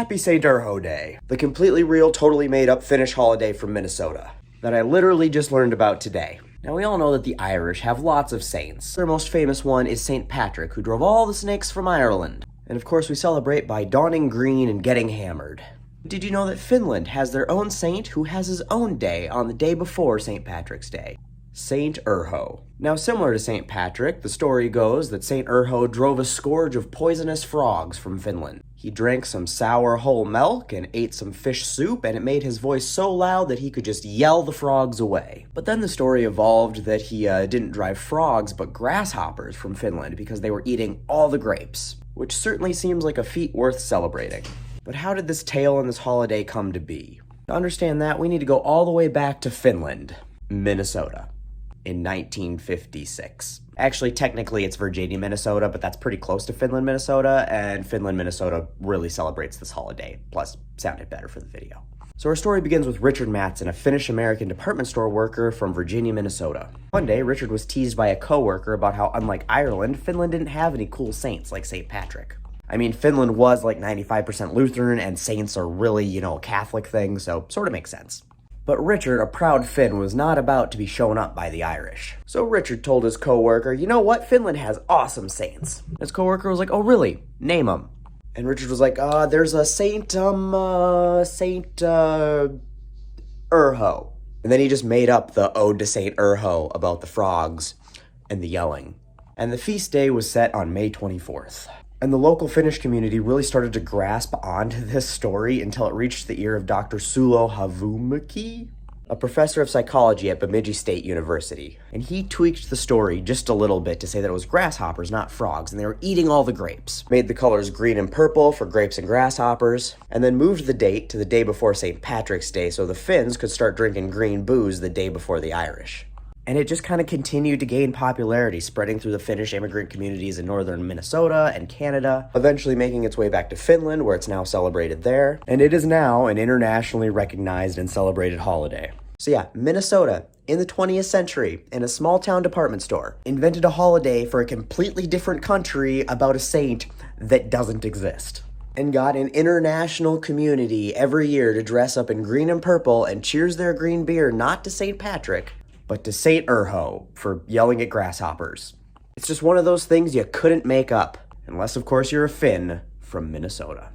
Happy St. Urho Day, the completely real, totally made up Finnish holiday from Minnesota that I literally just learned about today. Now, we all know that the Irish have lots of saints. Their most famous one is St. Patrick, who drove all the snakes from Ireland. And of course, we celebrate by donning green and getting hammered. Did you know that Finland has their own saint who has his own day on the day before St. Patrick's Day? St. Urho. Now, similar to St. Patrick, the story goes that St. Urho drove a scourge of poisonous frogs from Finland. He drank some sour whole milk and ate some fish soup, and it made his voice so loud that he could just yell the frogs away. But then the story evolved that he didn't drive frogs, but grasshoppers from Finland because they were eating all the grapes, which certainly seems like a feat worth celebrating. But how did this tale and this holiday come to be? To understand that, we need to go all the way back to Finland, Minnesota, in 1956. Actually, technically it's Virginia, Minnesota, but that's pretty close to Finland, Minnesota, and Finland, Minnesota really celebrates this holiday, plus sounded better for the video. So our story begins with Richard Matson, a Finnish-American department store worker from Virginia, Minnesota. One day, Richard was teased by a coworker about how, unlike Ireland, Finland didn't have any cool saints like St. Patrick. I mean, Finland was like 95% Lutheran, and saints are really, a Catholic thing, so sort of makes sense. But Richard, a proud Finn, was not about to be shown up by the Irish. So Richard told his coworker, you know what, Finland has awesome saints. His coworker was like, oh really? Name them. And Richard was like, there's a Saint Urho. And then he just made up the Ode to Saint Urho about the frogs and the yelling. And the feast day was set on May 24th. And the local Finnish community really started to grasp onto this story until it reached the ear of Dr. Sulo Havumäki, a professor of psychology at Bemidji State University. And he tweaked the story just a little bit to say that it was grasshoppers, not frogs, and they were eating all the grapes. Made the colors green and purple for grapes and grasshoppers, and then moved the date to the day before St. Patrick's Day so the Finns could start drinking green booze the day before the Irish. And it just kind of continued to gain popularity, spreading through the Finnish immigrant communities in northern Minnesota and Canada, eventually making its way back to Finland, where it's now celebrated there. And it is now an internationally recognized and celebrated holiday. So yeah, Minnesota, in the 20th century, in a small-town department store, invented a holiday for a completely different country about a saint that doesn't exist. And got an international community every year to dress up in green and purple and cheers their green beer not to St. Patrick, but to St. Urho for yelling at grasshoppers. It's just one of those things you couldn't make up, unless of course you're a Finn from Minnesota.